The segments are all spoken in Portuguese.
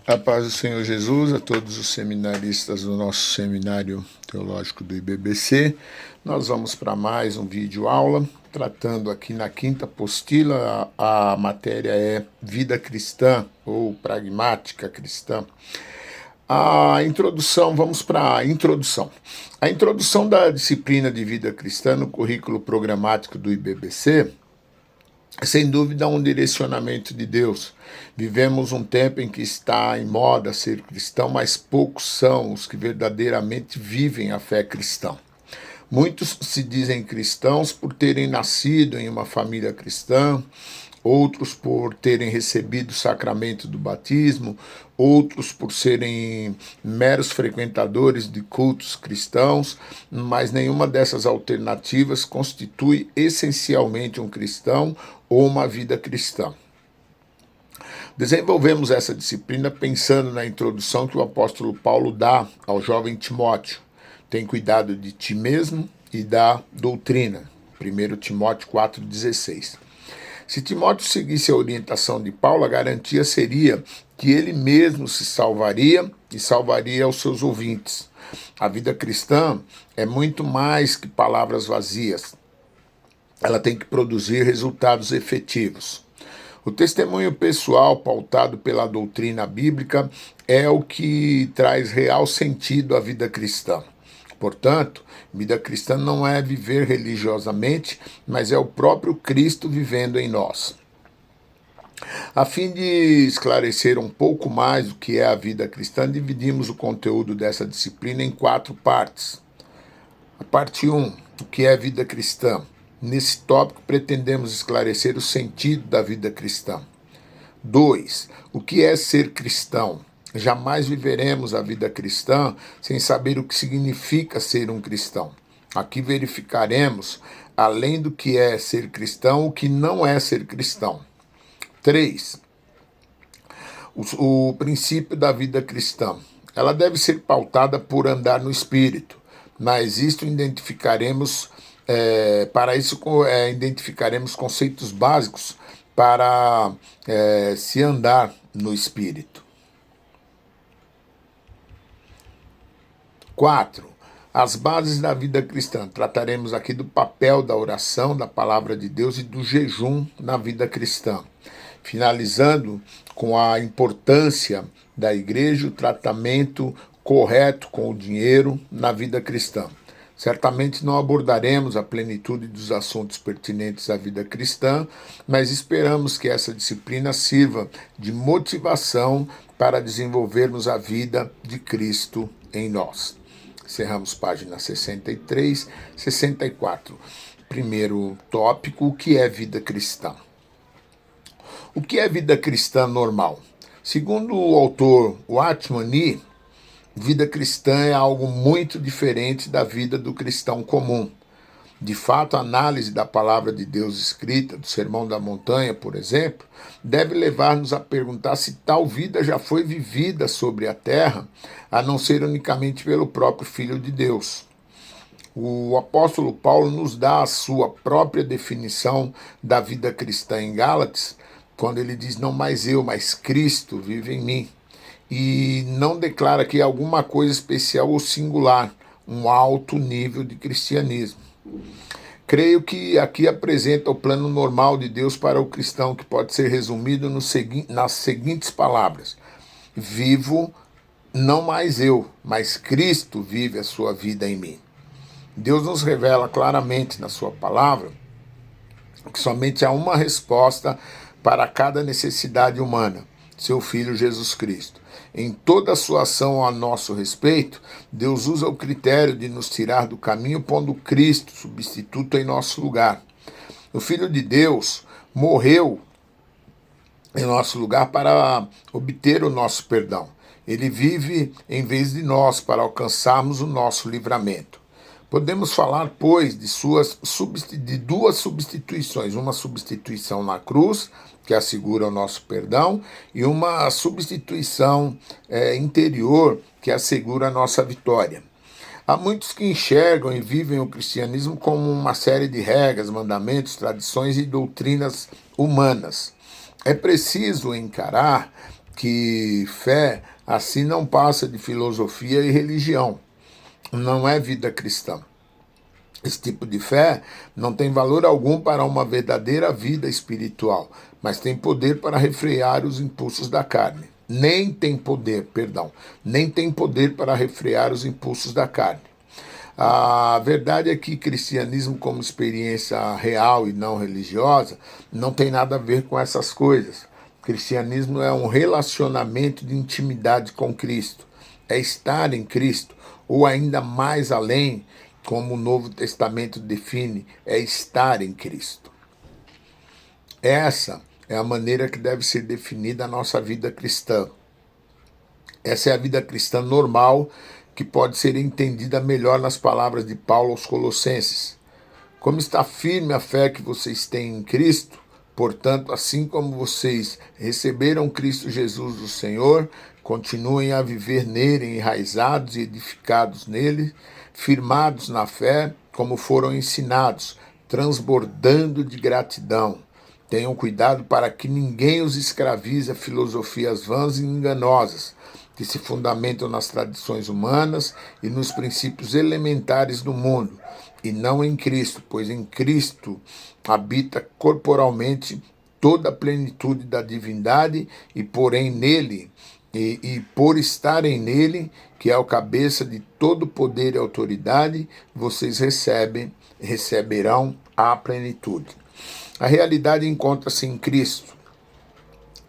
A paz do Senhor Jesus a todos os seminaristas do nosso Seminário Teológico do IBBC. Nós vamos para mais um vídeo aula, tratando aqui na quinta apostila, a matéria é Vida Cristã ou Pragmática Cristã. A introdução, vamos para a introdução. A introdução da disciplina de Vida Cristã no currículo programático do IBBC sem dúvida, um direcionamento de Deus. Vivemos um tempo em que está em moda ser cristão, mas poucos são os que verdadeiramente vivem a fé cristã. Muitos se dizem cristãos por terem nascido em uma família cristã, outros por terem recebido o sacramento do batismo, outros por serem meros frequentadores de cultos cristãos, mas nenhuma dessas alternativas constitui essencialmente um cristão ou uma vida cristã. Desenvolvemos essa disciplina pensando na introdução que o apóstolo Paulo dá ao jovem Timóteo. Tem cuidado de ti mesmo e da doutrina. 1 Timóteo 4,16. Se Timóteo seguisse a orientação de Paulo, a garantia seria que ele mesmo se salvaria e salvaria os seus ouvintes. A vida cristã é muito mais que palavras vazias. Ela tem que produzir resultados efetivos. O testemunho pessoal pautado pela doutrina bíblica é o que traz real sentido à vida cristã. Portanto, vida cristã não é viver religiosamente, mas é o próprio Cristo vivendo em nós. A fim de esclarecer um pouco mais o que é a vida cristã, dividimos o conteúdo dessa disciplina em 4 partes. A parte 1, o que é vida cristã? Nesse tópico, pretendemos esclarecer o sentido da vida cristã. 2, o que é ser cristão? Jamais viveremos a vida cristã sem saber o que significa ser um cristão. Aqui verificaremos, além do que é ser cristão, o que não é ser cristão. 3. O princípio da vida cristã. Ela deve ser pautada por andar no Espírito, mas isto identificaremos, identificaremos conceitos básicos para se andar no Espírito. 4. As bases da vida cristã. Trataremos aqui do papel da oração, da palavra de Deus e do jejum na vida cristã. Finalizando com a importância da igreja, o tratamento correto com o dinheiro na vida cristã. Certamente não abordaremos a plenitude dos assuntos pertinentes à vida cristã, mas esperamos que essa disciplina sirva de motivação para desenvolvermos a vida de Cristo em nós. Encerramos página 63, 64. Primeiro tópico, o que é vida cristã? O que é vida cristã normal? Segundo o autor Watchman Nee, vida cristã é algo muito diferente da vida do cristão comum. De fato, a análise da palavra de Deus escrita, do Sermão da Montanha, por exemplo, deve levar-nos a perguntar se tal vida já foi vivida sobre a terra, a não ser unicamente pelo próprio Filho de Deus. O apóstolo Paulo nos dá a sua própria definição da vida cristã em Gálatas, quando ele diz, não mais eu, mas Cristo vive em mim. E não declara aqui alguma coisa especial ou singular, um alto nível de cristianismo. Creio que aqui apresenta o plano normal de Deus para o cristão, que pode ser resumido nas seguintes palavras. Vivo não mais eu, mas Cristo vive a sua vida em mim. Deus nos revela claramente na sua palavra que somente há uma resposta para cada necessidade humana, seu Filho Jesus Cristo. Em toda a sua ação a nosso respeito, Deus usa o critério de nos tirar do caminho, pondo Cristo, substituto, em nosso lugar. O Filho de Deus morreu em nosso lugar para obter o nosso perdão. Ele vive em vez de nós para alcançarmos o nosso livramento. Podemos falar, pois, de 2 substituições. Uma substituição na cruz, que assegura o nosso perdão, e uma substituição interior, que assegura a nossa vitória. Há muitos que enxergam e vivem o cristianismo como uma série de regras, mandamentos, tradições e doutrinas humanas. É preciso encarar que fé assim não passa de filosofia e religião, não é vida cristã. Esse tipo de fé não tem valor algum para uma verdadeira vida espiritual, mas tem poder para refrear os impulsos da carne. Nem tem poder para refrear os impulsos da carne. A verdade é que cristianismo como experiência real e não religiosa não tem nada a ver com essas coisas. Cristianismo é um relacionamento de intimidade com Cristo, é estar em Cristo, ou ainda mais além, como o Novo Testamento define, é estar em Cristo. Essa é a maneira que deve ser definida a nossa vida cristã. Essa é a vida cristã normal, que pode ser entendida melhor nas palavras de Paulo aos Colossenses. Como está firme a fé que vocês têm em Cristo, portanto, assim como vocês receberam Cristo Jesus o Senhor, continuem a viver nele, enraizados e edificados nele, firmados na fé, como foram ensinados, transbordando de gratidão. Tenham cuidado para que ninguém os escravize a filosofias vãs e enganosas, que se fundamentam nas tradições humanas e nos princípios elementares do mundo, e não em Cristo, pois em Cristo habita corporalmente toda a plenitude da divindade, e porém nele, e por estarem nele, que é o cabeça de todo poder e autoridade, vocês receberão a plenitude. A realidade encontra-se em Cristo.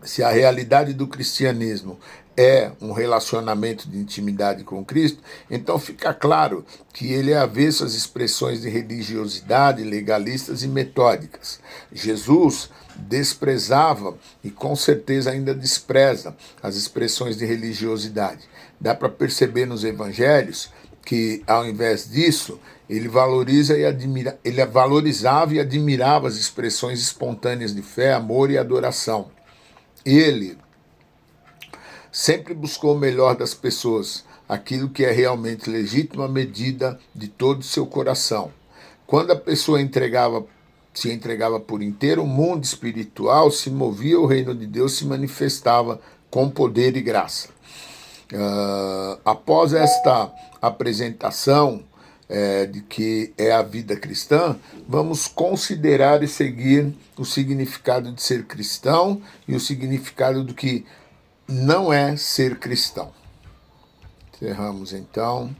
Se a realidade do cristianismo é um relacionamento de intimidade com Cristo, então fica claro que ele é avesso às expressões de religiosidade, legalistas e metódicas. Jesus desprezava e com certeza ainda despreza as expressões de religiosidade. Dá para perceber nos evangelhos que, ao invés disso, ele valorizava e admirava as expressões espontâneas de fé, amor e adoração. Ele sempre buscou o melhor das pessoas, aquilo que é realmente legítimo à medida de todo o seu coração. Quando a pessoa se entregava por inteiro, o mundo espiritual se movia, o reino de Deus se manifestava com poder e graça. Após esta apresentação de que é a vida cristã, vamos considerar e seguir o significado de ser cristão e o significado do que não é ser cristão. Encerramos então,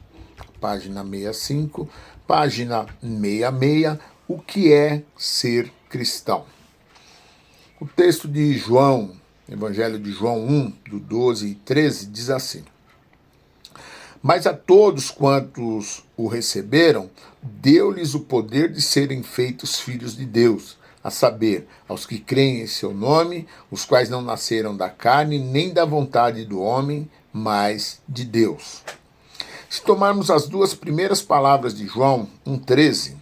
página 65, página 66, o que é ser cristão. O texto de João, Evangelho de João 1, do 12 e 13, diz assim: Mas a todos quantos o receberam, deu-lhes o poder de serem feitos filhos de Deus, a saber, aos que creem em seu nome, os quais não nasceram da carne, nem da vontade do homem, mas de Deus. Se tomarmos as duas primeiras palavras de João 1,13,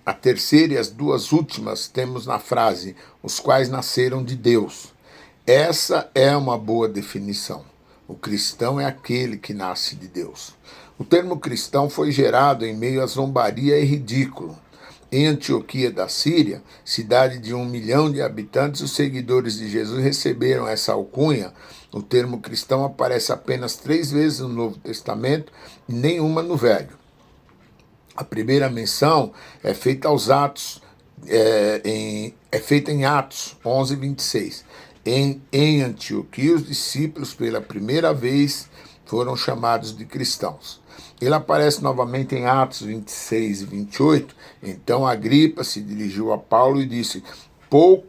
a terceira e as duas últimas temos na frase, os quais nasceram de Deus. Essa é uma boa definição. O cristão é aquele que nasce de Deus. O termo cristão foi gerado em meio à zombaria e ridículo. Em Antioquia da Síria, cidade de 1 milhão de habitantes, os seguidores de Jesus receberam essa alcunha. O termo cristão aparece apenas 3 vezes no Novo Testamento e nenhuma no Velho. A primeira menção é feita em Atos 11, 26. Em Antioquia, os discípulos, pela primeira vez, foram chamados de cristãos. Ele aparece novamente em Atos 26 e 28. Então Agripa se dirigiu a Paulo e disse: por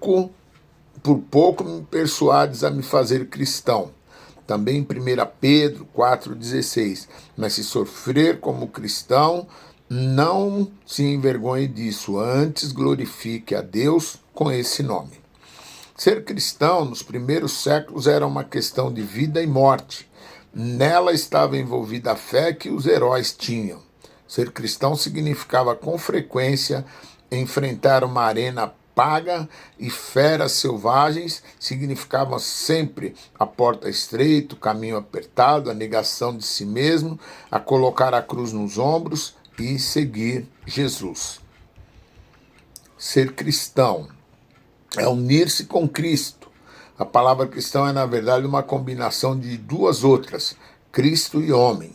pouco me persuades a me fazer cristão. Também em 1 Pedro 4,16. Mas se sofrer como cristão, não se envergonhe disso, antes glorifique a Deus com esse nome. Ser cristão nos primeiros séculos era uma questão de vida e morte. Nela estava envolvida a fé que os heróis tinham. Ser cristão significava com frequência enfrentar uma arena paga e feras selvagens, significava sempre a porta estreita, o caminho apertado, a negação de si mesmo, a colocar a cruz nos ombros e seguir Jesus. Ser cristão é unir-se com Cristo, A palavra cristão é, na verdade, uma combinação de duas outras, Cristo e homem.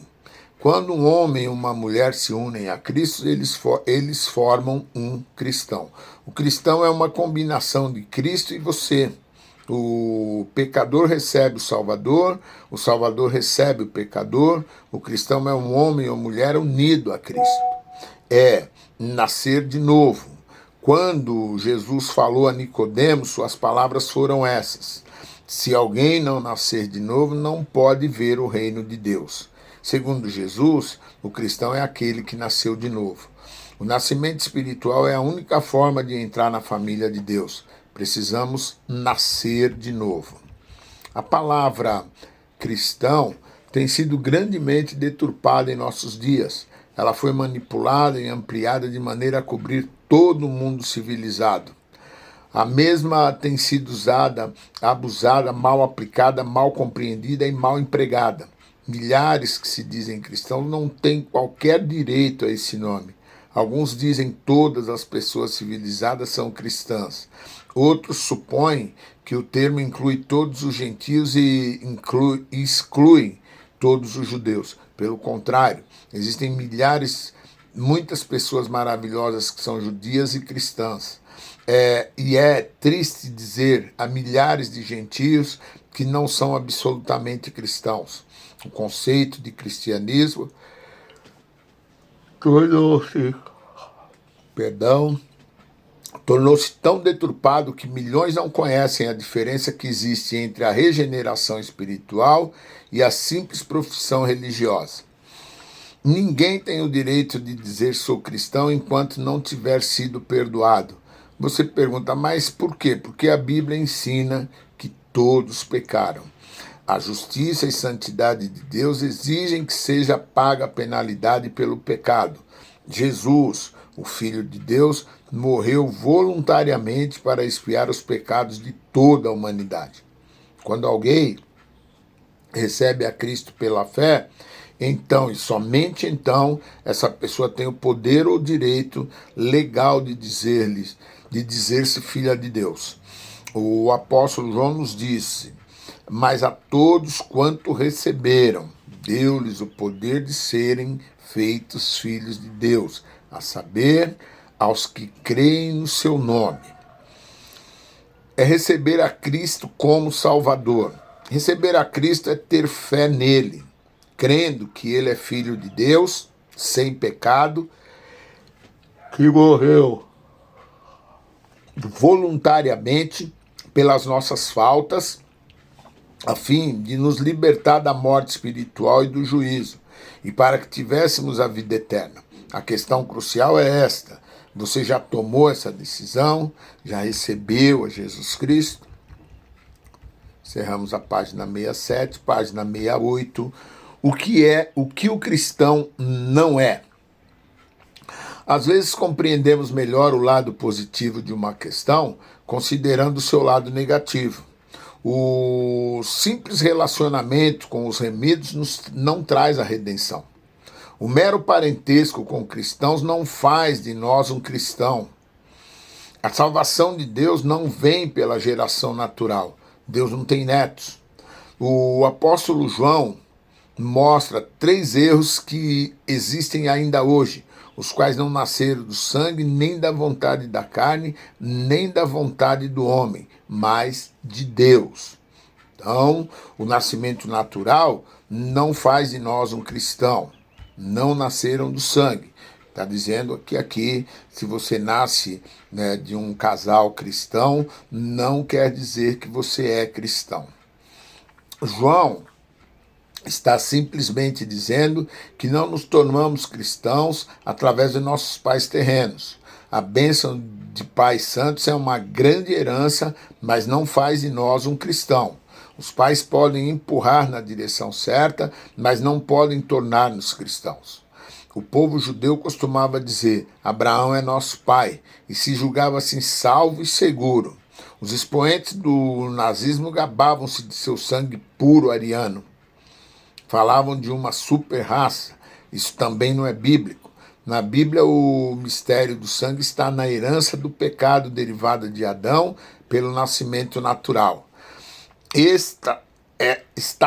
Quando um homem e uma mulher se unem a Cristo, eles formam um cristão. O cristão é uma combinação de Cristo e você. O pecador recebe o Salvador recebe o pecador, o cristão é um homem ou mulher unido a Cristo. É nascer de novo. Quando Jesus falou a Nicodemos, suas palavras foram essas: se alguém não nascer de novo, não pode ver o reino de Deus. Segundo Jesus, o cristão é aquele que nasceu de novo. O nascimento espiritual é a única forma de entrar na família de Deus. Precisamos nascer de novo. A palavra cristão tem sido grandemente deturpada em nossos dias. Ela foi manipulada e ampliada de maneira a cobrir todo o mundo civilizado. A mesma tem sido usada, abusada, mal aplicada, mal compreendida e mal empregada. Milhares que se dizem cristãos não têm qualquer direito a esse nome. Alguns dizem que todas as pessoas civilizadas são cristãs. Outros supõem que o termo inclui todos os gentios e exclui todos os judeus. Pelo contrário, existem muitas pessoas maravilhosas que são judias e cristãs. E é triste dizer a milhares de gentios que não são absolutamente cristãos. O conceito de cristianismo tornou-se tão deturpado que milhões não conhecem a diferença que existe entre a regeneração espiritual e a simples profissão religiosa. Ninguém tem o direito de dizer sou cristão enquanto não tiver sido perdoado. Você pergunta, mas por quê? Porque a Bíblia ensina que todos pecaram. A justiça e santidade de Deus exigem que seja paga a penalidade pelo pecado. Jesus, o Filho de Deus, morreu voluntariamente para expiar os pecados de toda a humanidade. Quando alguém recebe a Cristo pela fé, então, e somente então, essa pessoa tem o poder ou direito legal de dizer-se filha de Deus. O apóstolo João nos disse: mas a todos quanto receberam, deu-lhes o poder de serem feitos filhos de Deus, a saber, aos que creem no seu nome. É receber a Cristo como Salvador. Receber a Cristo é ter fé nele, crendo que ele é filho de Deus, sem pecado, que morreu voluntariamente pelas nossas faltas, a fim de nos libertar da morte espiritual e do juízo, e para que tivéssemos a vida eterna. A questão crucial é esta: você já tomou essa decisão? Já recebeu a Jesus Cristo? Encerramos a página 67, página 68. O que o cristão não é? Às vezes compreendemos melhor o lado positivo de uma questão, considerando o seu lado negativo. O simples relacionamento com os remidos não traz a redenção. O mero parentesco com cristãos não faz de nós um cristão. A salvação de Deus não vem pela geração natural. Deus não tem netos. O apóstolo João mostra 3 erros que existem ainda hoje, os quais não nasceram do sangue, nem da vontade da carne, nem da vontade do homem, mas de Deus. Então, o nascimento natural não faz de nós um cristão. Não nasceram do sangue. Está dizendo que aqui, se você nasce, de um casal cristão, não quer dizer que você é cristão. João está simplesmente dizendo que não nos tornamos cristãos através de nossos pais terrenos. A bênção de pais santos é uma grande herança, mas não faz de nós um cristão. Os pais podem empurrar na direção certa, mas não podem tornar-nos cristãos. O povo judeu costumava dizer: Abraão é nosso pai, e se julgava assim salvo e seguro. Os expoentes do nazismo gabavam-se de seu sangue puro ariano. Falavam de uma super raça. Isso também não é bíblico. Na Bíblia, o mistério do sangue está na herança do pecado derivado de Adão pelo nascimento natural. Está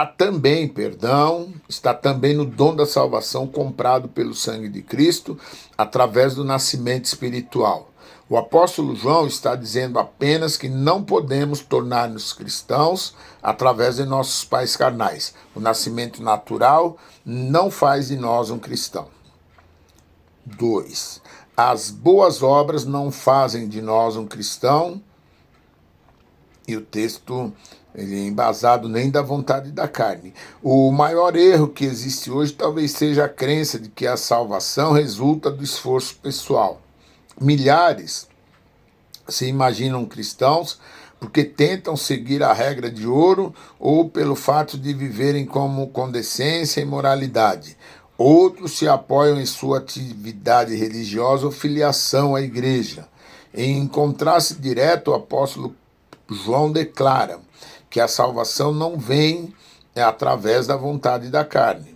também, está também no dom da salvação comprado pelo sangue de Cristo através do nascimento espiritual. O apóstolo João está dizendo apenas que não podemos tornar-nos cristãos através de nossos pais carnais. O nascimento natural não faz de nós um cristão. 2. As boas obras não fazem de nós um cristão. E o texto ele é embasado nem da vontade da carne. O maior erro que existe hoje talvez seja a crença de que a salvação resulta do esforço pessoal. Milhares se imaginam cristãos porque tentam seguir a regra de ouro ou pelo fato de viverem com decência e moralidade. Outros se apoiam em sua atividade religiosa ou filiação à igreja. Em contraste direto, o apóstolo João declara que a salvação não vem através da vontade da carne.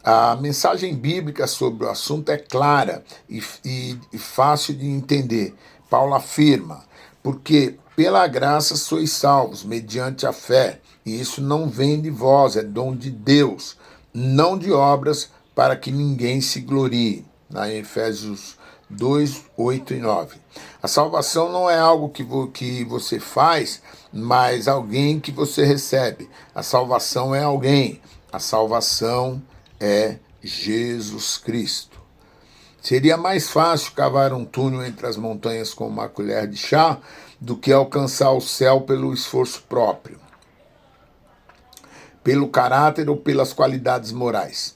A mensagem bíblica sobre o assunto é clara e fácil de entender. Paulo afirma, porque pela graça sois salvos, mediante a fé, e isso não vem de vós, é dom de Deus, não de obras, para que ninguém se glorie. Em Efésios 2, 8 e 9. A salvação não é algo que você faz, mas alguém que você recebe. A salvação é alguém. A salvação é Jesus Cristo. Seria mais fácil cavar um túnel entre as montanhas com uma colher de chá do que alcançar o céu pelo esforço próprio, pelo caráter ou pelas qualidades morais.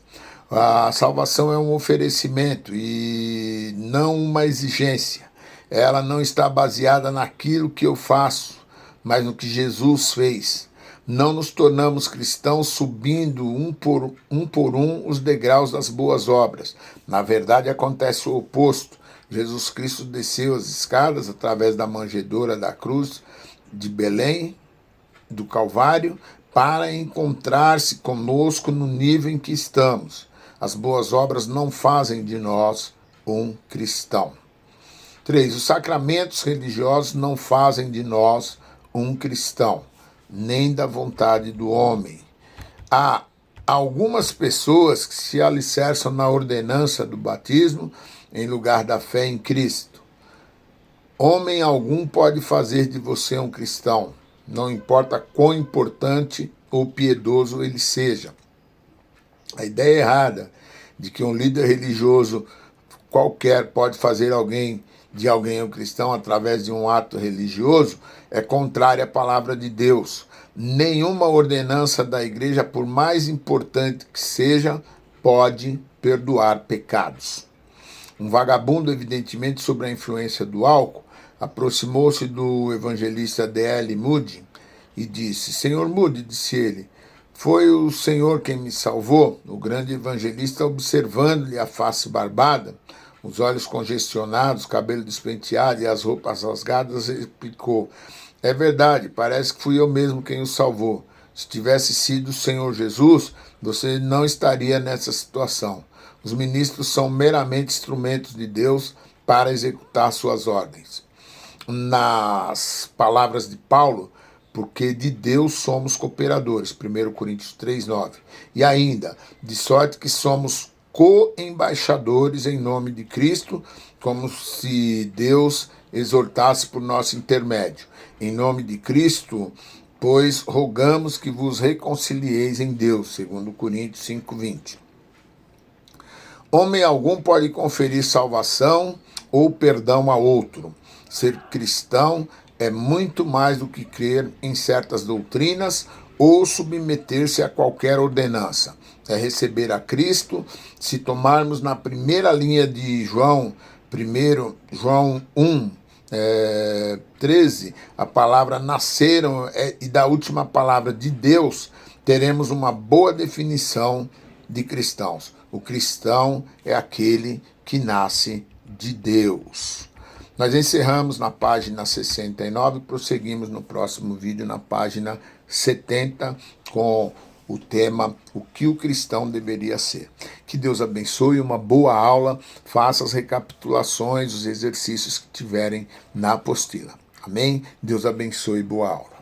A salvação é um oferecimento e não uma exigência. Ela não está baseada naquilo que eu faço, mas no que Jesus fez. Não nos tornamos cristãos subindo um por um os degraus das boas obras. Na verdade, acontece o oposto. Jesus Cristo desceu as escadas através da manjedoura da cruz de Belém, do Calvário, para encontrar-se conosco no nível em que estamos. As boas obras não fazem de nós um cristão. 3. Os sacramentos religiosos não fazem de nós um cristão, nem da vontade do homem. Há algumas pessoas que se alicerçam na ordenança do batismo em lugar da fé em Cristo. Homem algum pode fazer de você um cristão, não importa quão importante ou piedoso ele seja. A ideia errada de que um líder religioso qualquer pode fazer de alguém um cristão através de um ato religioso é contrária à palavra de Deus. Nenhuma ordenança da igreja, por mais importante que seja, pode perdoar pecados. Um vagabundo, evidentemente sob a influência do álcool, aproximou-se do evangelista D.L. Moody e disse: Senhor Moody, disse ele, foi o Senhor quem me salvou? O grande evangelista, observando-lhe a face barbada, os olhos congestionados, o cabelo despenteado e as roupas rasgadas, replicou: é verdade, parece que fui eu mesmo quem o salvou. Se tivesse sido o Senhor Jesus, você não estaria nessa situação. Os ministros são meramente instrumentos de Deus para executar suas ordens. Nas palavras de Paulo, porque de Deus somos cooperadores, 1 Coríntios 3:9. E ainda, de sorte que somos co-embaixadores em nome de Cristo, como se Deus exortasse por nosso intermédio. Em nome de Cristo, pois rogamos que vos reconcilieis em Deus, 2 Coríntios 5:20. Homem algum pode conferir salvação ou perdão a outro. Ser cristão é muito mais do que crer em certas doutrinas ou submeter-se a qualquer ordenança. É receber a Cristo. Se tomarmos na primeira linha de João 1, 13, a palavra nasceram e da última palavra de Deus, teremos uma boa definição de cristãos. O cristão é aquele que nasce de Deus. Nós encerramos na página 69 e prosseguimos no próximo vídeo na página 70 com o tema O que o cristão deveria ser. Que Deus abençoe, uma boa aula, faça as recapitulações, os exercícios que tiverem na apostila. Amém? Deus abençoe, boa aula.